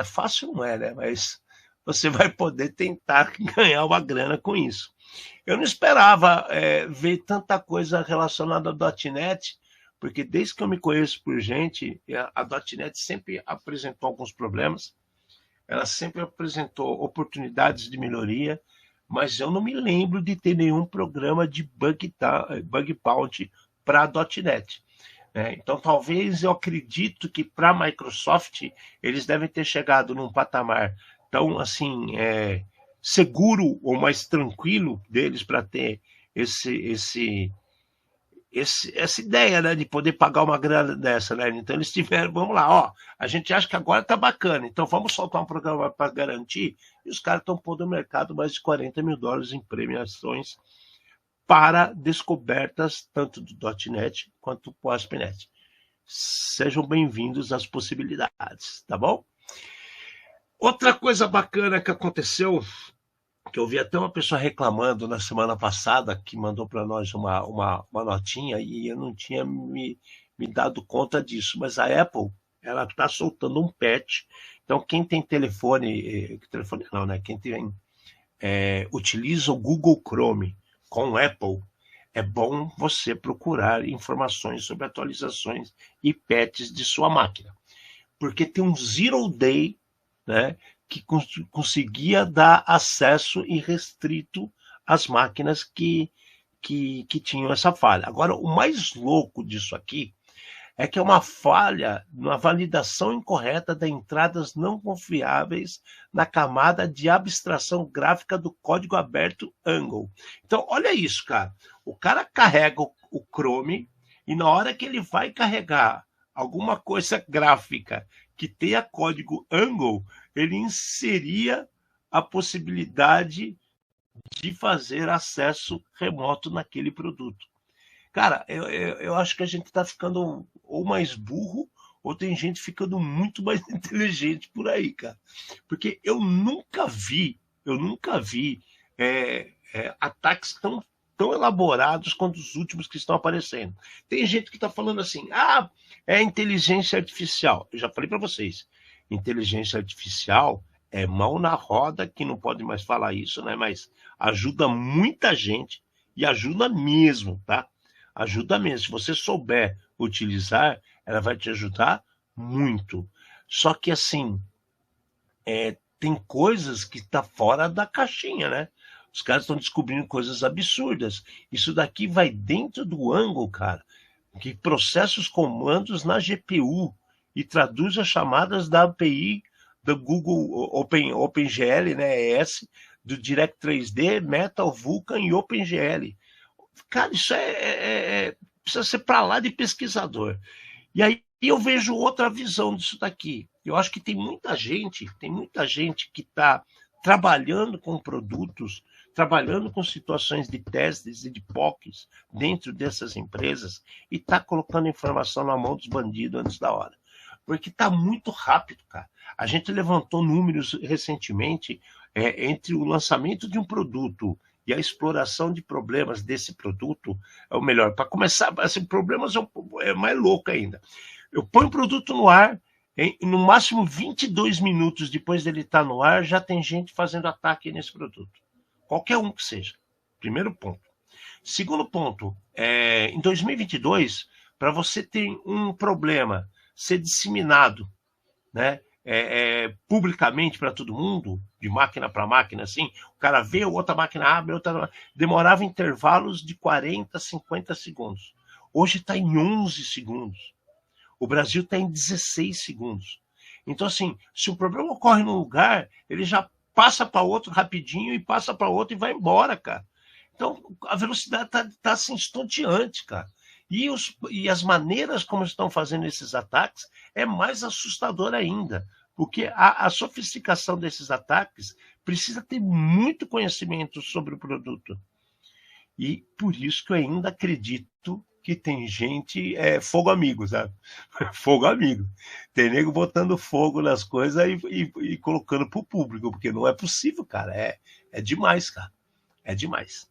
Fácil não é, né? Mas você vai poder tentar ganhar uma grana com isso. Eu não esperava ver tanta coisa relacionada ao .NET, porque desde que eu me conheço por gente, a .NET sempre apresentou alguns problemas, ela sempre apresentou oportunidades de melhoria, mas eu não me lembro de ter nenhum programa de bug bounty para .NET. Então, talvez eu acredito que para a Microsoft eles devem ter chegado num patamar tão assim seguro ou mais tranquilo deles para ter essa ideia, né, de poder pagar uma grana dessa, né? Então eles tiveram, vamos lá, a gente acha que agora tá bacana, então vamos soltar um programa para garantir, e os caras estão pondo no mercado mais de $40 mil em premiações para descobertas tanto do .NET quanto do ASP.NET. Sejam bem-vindos às possibilidades, tá bom? Outra coisa bacana que aconteceu, que eu vi até uma pessoa reclamando na semana passada, que mandou para nós uma notinha, e eu não tinha me dado conta disso, mas a Apple, ela está soltando um patch. Então, quem tem telefone não, né? Quem tem, utiliza o Google Chrome com Apple, é bom você procurar informações sobre atualizações e patches de sua máquina. Porque tem um Zero Day, né, que conseguia dar acesso irrestrito às máquinas que tinham essa falha. Agora, o mais louco disso aqui é que é uma falha na validação incorreta de entradas não confiáveis na camada de abstração gráfica do código aberto Angle. Então, olha isso, cara. O cara carrega o Chrome e na hora que ele vai carregar alguma coisa gráfica que tenha código Angle, ele inseria a possibilidade de fazer acesso remoto naquele produto. Cara, eu acho que a gente está ficando ou mais burro, ou tem gente ficando muito mais inteligente por aí, cara. Porque eu nunca vi ataques tão elaborados quanto os últimos que estão aparecendo. Tem gente que está falando assim, é inteligência artificial. Eu já falei para vocês, inteligência artificial é mão na roda, que não pode mais falar isso, né? Mas ajuda muita gente e ajuda mesmo, tá? Ajuda mesmo. Se você souber utilizar, ela vai te ajudar muito. Só que, assim, tem coisas que tá fora da caixinha, né? Os caras estão descobrindo coisas absurdas. Isso daqui vai dentro do Angle, cara, que processa os comandos na GPU e traduz as chamadas da API do Google OpenGL, né? ES, do Direct 3D, Metal, Vulkan e OpenGL. Cara, isso precisa ser para lá de pesquisador. E aí eu vejo outra visão disso daqui. Eu acho que tem muita gente que está trabalhando com produtos, trabalhando com situações de testes e de POCs dentro dessas empresas e está colocando informação na mão dos bandidos antes da hora. Porque está muito rápido, cara. A gente levantou números recentemente entre o lançamento de um produto e a exploração de problemas desse produto, é o melhor. Para começar, assim, problemas é mais louco ainda. Eu ponho o produto no ar, no máximo 22 minutos depois dele estar no ar, já tem gente fazendo ataque nesse produto. Qualquer um que seja. Primeiro ponto. Segundo ponto, em 2022, para você ter um problema ser disseminado, né, publicamente para todo mundo, de máquina para máquina, assim, o cara vê, outra máquina abre, demorava intervalos de 40, 50 segundos. Hoje está em 11 segundos. O Brasil está em 16 segundos. Então, assim, se o problema ocorre num lugar, ele já passa para outro rapidinho e passa para outro e vai embora, cara. Então, a velocidade está assim, estonteante, cara. E as maneiras como estão fazendo esses ataques é mais assustador ainda, porque a sofisticação desses ataques precisa ter muito conhecimento sobre o produto. E por isso que eu ainda acredito que tem gente, fogo amigo, sabe? Fogo amigo. Tem nego botando fogo nas coisas e colocando para o público, porque não é possível, cara. É demais, cara. É demais.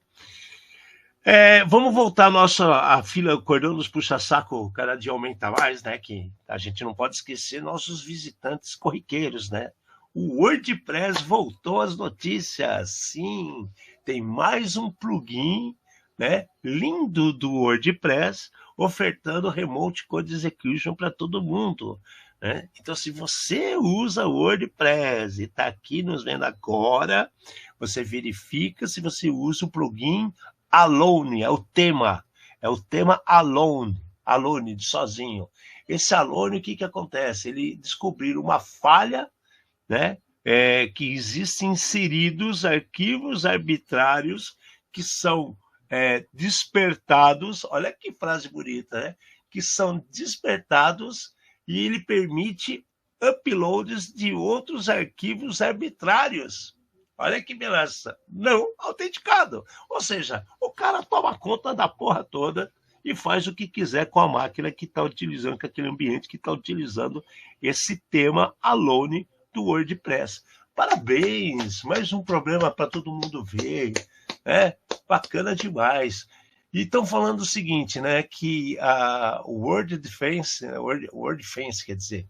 Vamos voltar a fila Cordão dos Puxa-Saco, cada dia aumenta mais, né? Que a gente não pode esquecer nossos visitantes corriqueiros, né? O WordPress voltou às notícias, sim. Tem mais um plugin, né, lindo do WordPress, ofertando Remote Code Execution para todo mundo, né? Então, se você usa o WordPress e está aqui nos vendo agora, você verifica se você usa o plugin Alone, é o tema Alone, de sozinho. Esse Alone, o que acontece? Ele descobriu uma falha, né, que existem inseridos arquivos arbitrários que são despertados, olha que frase bonita, né? Que são despertados e ele permite uploads de outros arquivos arbitrários. Olha que beleza. Não autenticado. Ou seja, o cara toma conta da porra toda e faz o que quiser com a máquina que está utilizando, com aquele ambiente que está utilizando esse tema Alone do WordPress. Parabéns, mais um problema para todo mundo ver, né? Bacana demais. E estão falando o seguinte, né, que a World Defense, World Defense, quer dizer,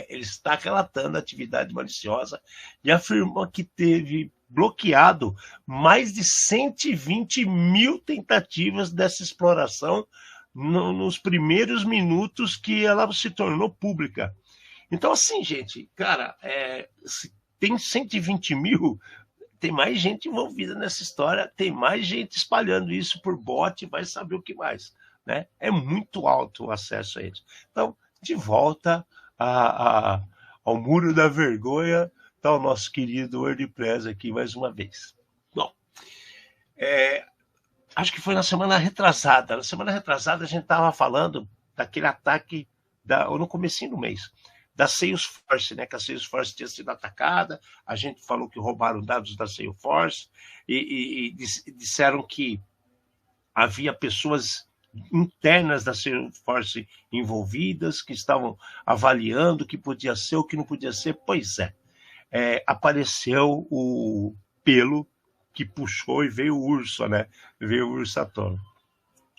ele está relatando a atividade maliciosa e afirma que teve bloqueado mais de 120 mil tentativas dessa exploração nos primeiros minutos que ela se tornou pública. Então, assim, gente, cara, se tem 120 mil, tem mais gente envolvida nessa história, tem mais gente espalhando isso por bot, vai saber o que mais, né? É muito alto o acesso a isso. Então, de volta ao muro da vergonha, está o nosso querido WordPress aqui mais uma vez. Bom, acho que foi na semana retrasada. Na semana retrasada a gente estava falando daquele ataque ou no comecinho do mês, da Salesforce, né? Que a Salesforce tinha sido atacada, a gente falou que roubaram dados da Salesforce e disseram que havia pessoas internas da Salesforce envolvidas, que estavam avaliando o que podia ser, o que não podia ser. Pois apareceu o pelo que puxou e veio o urso, né? Veio o urso à tona.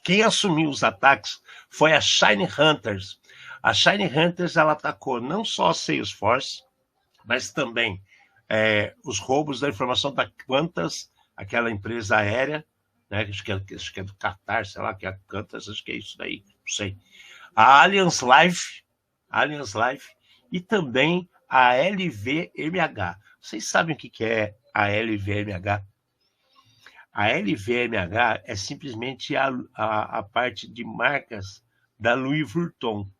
Quem assumiu os ataques foi a Shiny Hunters. A Shiny Hunters, ela atacou não só a Salesforce, mas também os roubos da informação da Qantas, aquela empresa aérea, né? Acho que é do Qatar, sei lá, que é a Qantas, acho que é isso daí, não sei. A Allianz Life e também a LVMH. Vocês sabem o que é a LVMH? A LVMH é simplesmente a parte de marcas da Louis Vuitton.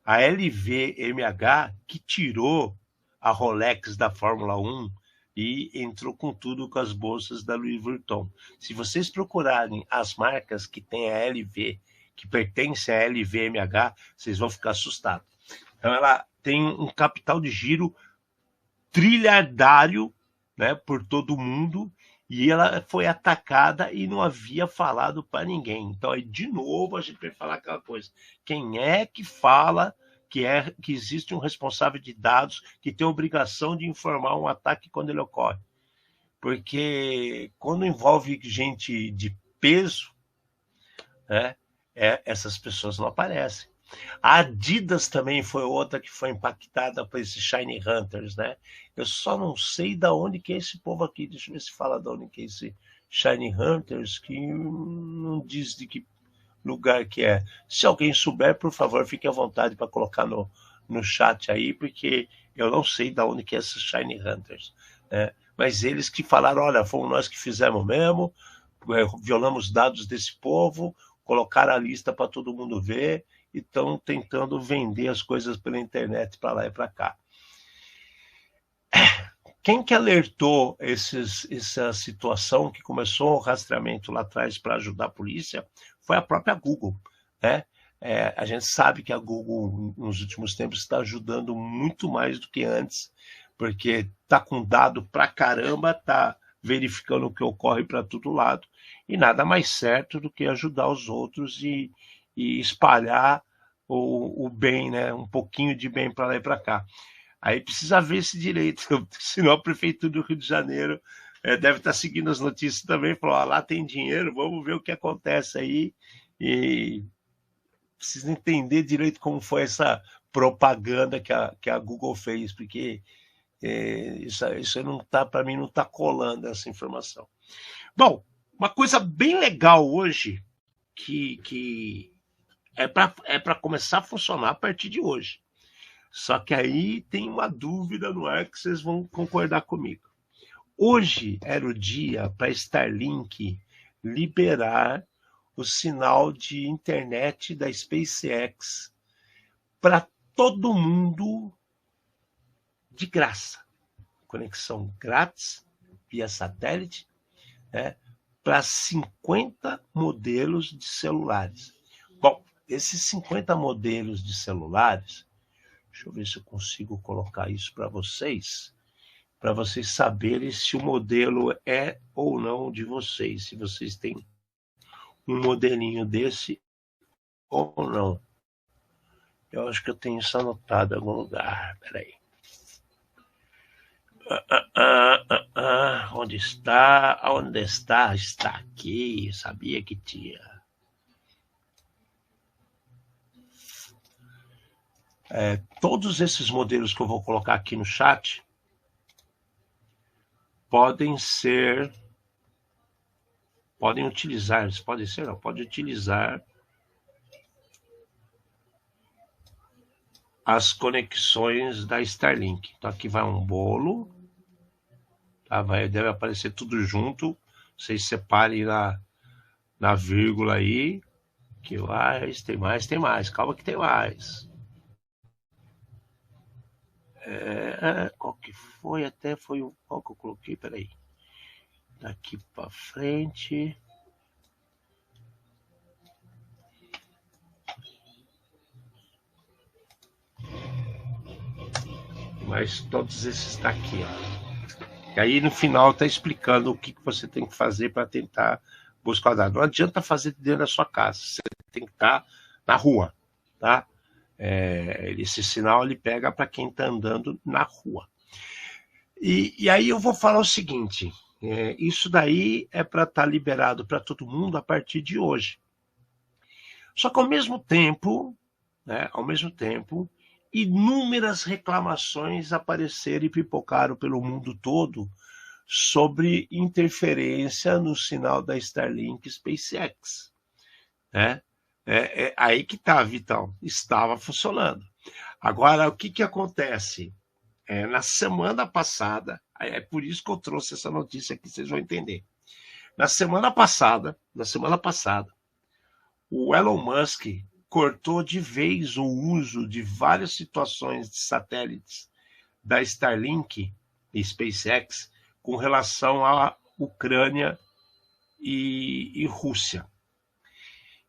A LVMH que tirou a Rolex da Fórmula 1 e entrou com tudo com as bolsas da Louis Vuitton. Se vocês procurarem as marcas que tem a LV, que pertence à LVMH, vocês vão ficar assustados. Então ela tem um capital de giro trilhardário, né, por todo o mundo, e ela foi atacada e não havia falado para ninguém. Então, aí, de novo, a gente vai falar aquela coisa. Quem é que fala que existe um responsável de dados que tem a obrigação de informar um ataque quando ele ocorre? Porque quando envolve gente de peso, né, essas pessoas não aparecem. A Adidas também foi outra que foi impactada por esses Shiny Hunters, né? Eu só não sei de onde que é esse povo aqui. Deixa eu ver se fala de onde que é esse Shiny Hunters, que não diz de que lugar que é. Se alguém souber, por favor, fique à vontade para colocar no chat aí, porque eu não sei de onde que é esses Shiny Hunters, né? Mas eles que falaram, olha, fomos nós que fizemos mesmo, violamos dados desse povo, colocaram a lista para todo mundo ver, e estão tentando vender as coisas pela internet para lá e para cá. Quem que alertou essa situação, que começou o rastreamento lá atrás para ajudar a polícia, foi a própria Google, né? A gente sabe que a Google, nos últimos tempos, está ajudando muito mais do que antes, porque está com dado para caramba, está verificando o que ocorre para todo lado, e nada mais certo do que ajudar os outros e espalhar o bem, né? Um pouquinho de bem para lá e para cá. Aí precisa ver esse direito, senão a Prefeitura do Rio de Janeiro deve estar seguindo as notícias também, falou, lá tem dinheiro, vamos ver o que acontece aí, e precisa entender direito como foi essa propaganda que a Google fez, porque isso não tá, para mim, não está colando essa informação. Bom, uma coisa bem legal hoje, que é para começar a funcionar a partir de hoje. Só que aí tem uma dúvida no ar que vocês vão concordar comigo. Hoje era o dia para Starlink liberar o sinal de internet da SpaceX para todo mundo de graça. Conexão grátis via satélite, né, para 50 modelos de celulares. Bom, esses 50 modelos de celulares, deixa eu ver se eu consigo colocar isso para vocês saberem se o modelo é ou não de vocês, se vocês têm um modelinho desse ou não. Eu acho que eu tenho isso anotado em algum lugar, peraí. Onde está? Onde está? Está aqui. Eu sabia que tinha. Todos esses modelos que eu vou colocar aqui no chat podem utilizar as conexões da Starlink. Então aqui vai um bolo, tá? Deve aparecer tudo junto. Vocês separem na vírgula aí, que tem mais, calma que tem mais. Qual que foi? Até foi o qual que eu coloquei, peraí. Daqui para frente. Mas todos esses tá aqui, ó. E aí no final tá explicando o que você tem que fazer para tentar buscar o dado. Não adianta fazer dentro da sua casa, você tem que estar na rua, tá? Esse sinal ele pega para quem está andando na rua. E aí eu vou falar o seguinte, isso daí é para estar liberado para todo mundo a partir de hoje. Só que ao mesmo tempo, inúmeras reclamações apareceram e pipocaram pelo mundo todo sobre interferência no sinal da Starlink SpaceX, né? Aí que tá, Vitão. Estava funcionando. Agora, o que acontece? Na semana passada, é por isso que eu trouxe essa notícia aqui, vocês vão entender. Na semana passada, o Elon Musk cortou de vez o uso de várias situações de satélites da Starlink e SpaceX com relação à Ucrânia e Rússia.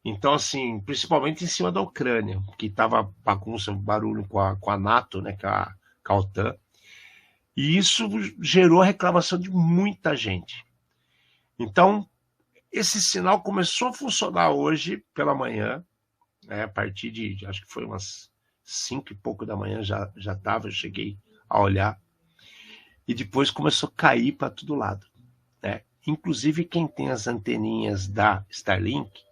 Então, assim, principalmente em cima da Ucrânia, que estava bagunça, barulho com a NATO, né, com a OTAN. E isso gerou a reclamação de muita gente. Então, esse sinal começou a funcionar hoje pela manhã, a partir de, acho que foi umas 5 e pouco da manhã, já estava, eu cheguei a olhar. E depois começou a cair para todo lado, né? Inclusive, quem tem as anteninhas da Starlink,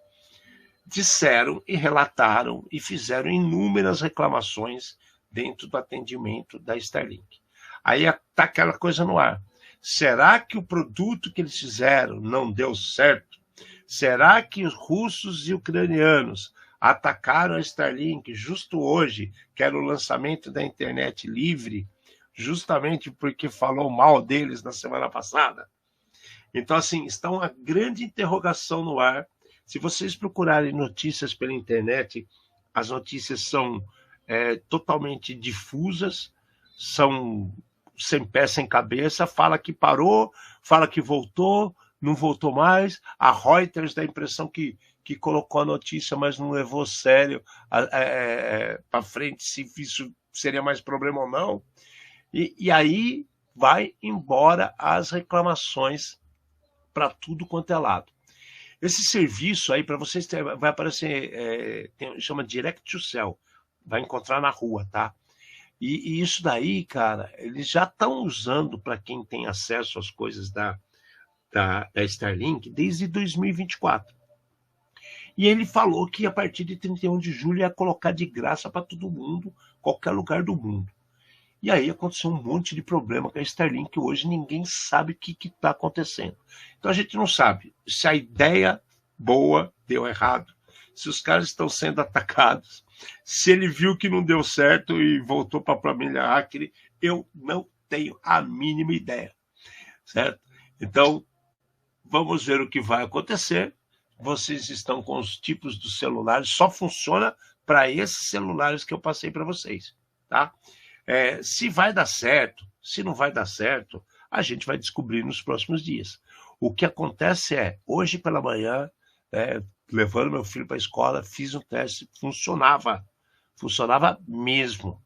disseram e relataram e fizeram inúmeras reclamações dentro do atendimento da Starlink. Aí está aquela coisa no ar. Será que o produto que eles fizeram não deu certo? Será que os russos e ucranianos atacaram a Starlink justo hoje, que era o lançamento da internet livre, justamente porque falou mal deles na semana passada? Então, assim, está uma grande interrogação no ar. Se vocês procurarem notícias pela internet, as notícias são totalmente difusas, são sem pé, sem cabeça, fala que parou, fala que voltou, não voltou mais. A Reuters dá a impressão que colocou a notícia, mas não levou sério para frente se isso seria mais problema ou não. E aí vai embora as reclamações para tudo quanto é lado. Esse serviço aí, para vocês, vai aparecer, chama Direct to Cell, vai encontrar na rua, tá? E isso daí, cara, eles já estão usando para quem tem acesso às coisas da Starlink desde 2024. E ele falou que a partir de 31 de julho ia colocar de graça para todo mundo, qualquer lugar do mundo. E aí aconteceu um monte de problema com a Starlink, que hoje ninguém sabe o que está acontecendo. Então a gente não sabe se a ideia boa deu errado, se os caras estão sendo atacados, se ele viu que não deu certo e voltou para a família hacker, eu não tenho a mínima ideia, certo? Então, vamos ver o que vai acontecer. Vocês estão com os tipos dos celulares, só funciona para esses celulares que eu passei para vocês, tá? Se vai dar certo, se não vai dar certo, a gente vai descobrir nos próximos dias. O que acontece hoje pela manhã, levando meu filho para a escola, fiz um teste, funcionava mesmo.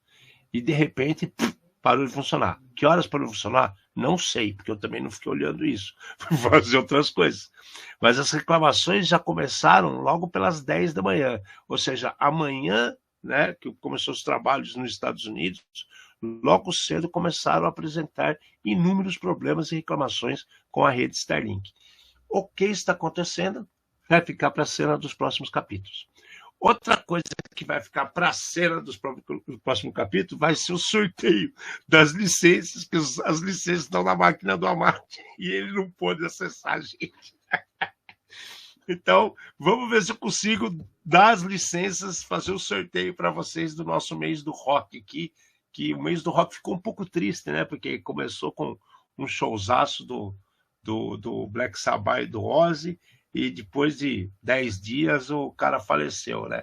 E de repente, parou de funcionar. Que horas parou de funcionar? Não sei, porque eu também não fiquei olhando isso. Fui fazer outras coisas. Mas as reclamações já começaram logo pelas 10 da manhã. Ou seja, amanhã, né, que começou os trabalhos nos Estados Unidos, logo cedo começaram a apresentar inúmeros problemas e reclamações com a rede Starlink. O que está acontecendo vai ficar para a cena dos próximos capítulos. Outra coisa que vai ficar para a cena do próximo capítulo vai ser o sorteio das licenças, que as licenças estão na máquina do Amate e ele não pôde acessar a gente. Então, vamos ver se eu consigo dar as licenças, fazer o sorteio para vocês do nosso mês do rock aqui, que o mês do rock ficou um pouco triste, né? Porque começou com um showzaço do Black Sabbath e do Ozzy, e depois de 10 dias o cara faleceu, né?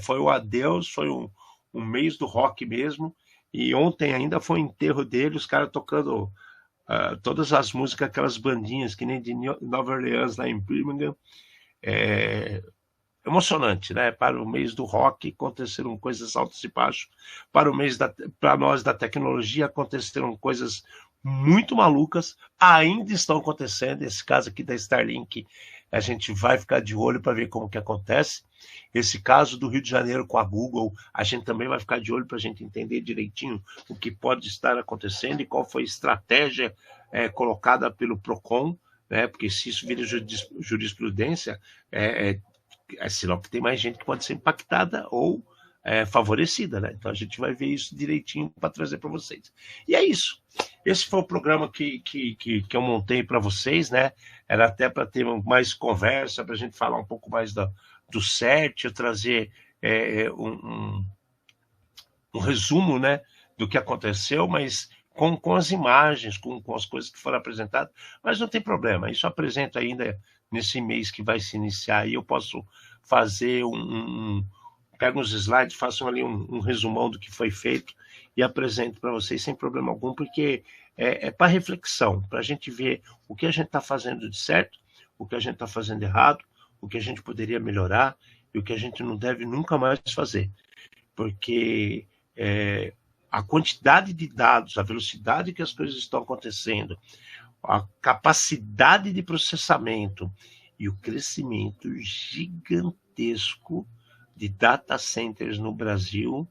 Foi o adeus, foi um mês do rock mesmo, e ontem ainda foi o enterro dele, os caras tocando todas as músicas, aquelas bandinhas que nem de Nova Orleans lá em Birmingham. Emocionante, né? Para o mês do rock aconteceram coisas altas e baixas, para nós da tecnologia aconteceram coisas muito malucas, ainda estão acontecendo. Esse caso aqui da Starlink, a gente vai ficar de olho para ver como que acontece. Esse caso do Rio de Janeiro com a Google, a gente também vai ficar de olho para a gente entender direitinho o que pode estar acontecendo e qual foi a estratégia colocada pelo PROCON, né? Porque se isso vira jurisprudência, é sinal que tem mais gente que pode ser impactada ou favorecida, né? Então a gente vai ver isso direitinho para trazer para vocês. E é isso. Esse foi o programa que eu montei para vocês, né? Era até para ter mais conversa, para a gente falar um pouco mais do CERT, eu trazer um resumo, né, do que aconteceu, mas com as imagens, com as coisas que foram apresentadas. Mas não tem problema, isso eu apresento ainda nesse mês que vai se iniciar, e eu posso fazer pego uns slides, faço ali um resumão do que foi feito e apresento para vocês sem problema algum, porque é para reflexão, para a gente ver o que a gente está fazendo de certo, o que a gente está fazendo errado, o que a gente poderia melhorar e o que a gente não deve nunca mais fazer. Porque a quantidade de dados, a velocidade que as coisas estão acontecendo, a capacidade de processamento e o crescimento gigantesco de data centers no Brasil,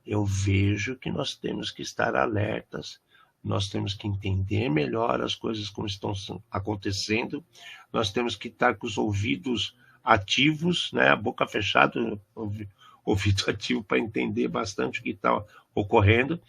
eu vejo que nós temos que estar alertas, nós temos que entender melhor as coisas como estão acontecendo, nós temos que estar com os ouvidos ativos, né, a boca fechada, ouvido ativo para entender bastante o que está ocorrendo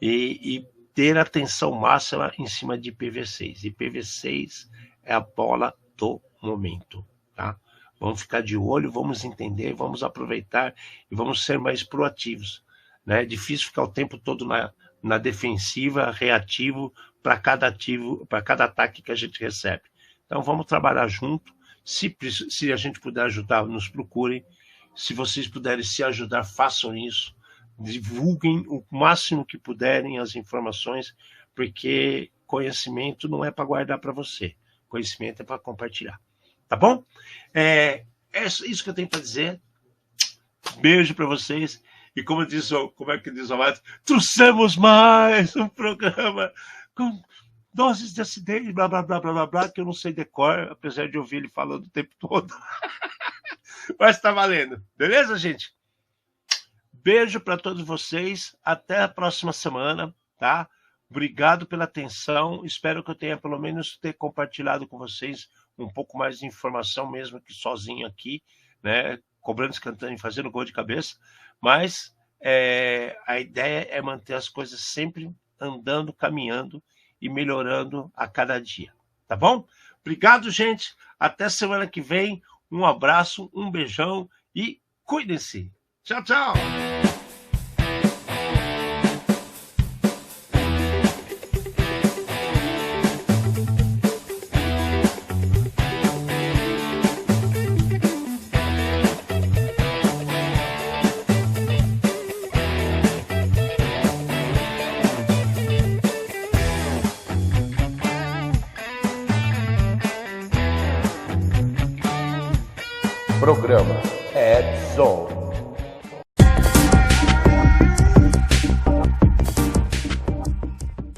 e ter atenção máxima em cima de IPv6. IPv6 é a bola do momento, tá? Vamos ficar de olho, vamos entender, vamos aproveitar e vamos ser mais proativos, né? É difícil ficar o tempo todo na defensiva, reativo para cada ataque que a gente recebe. Então vamos trabalhar junto. Se a gente puder ajudar, nos procurem. Se vocês puderem se ajudar, façam isso. Divulguem o máximo que puderem as informações, porque conhecimento não é para guardar para você. Conhecimento é para compartilhar. Tá bom? É isso que eu tenho para dizer. Beijo para vocês. E como é que diz o Amado? Trouxemos mais um programa com doses de acidente, blá, blá, blá, blá, blá, blá, que eu não sei decor, apesar de ouvir ele falando o tempo todo. Mas tá valendo. Beleza, gente? Beijo para todos vocês. Até a próxima semana, tá? Obrigado pela atenção. Espero que eu tenha pelo menos ter compartilhado com vocês um pouco mais de informação, mesmo que sozinho aqui, né? Cobrando, cantando e fazendo gol de cabeça. Mas a ideia é manter as coisas sempre andando, caminhando e melhorando a cada dia. Tá bom? Obrigado, gente. Até semana que vem. Um abraço, um beijão e cuidem-se. Tchau, tchau. Programa Ed Zone.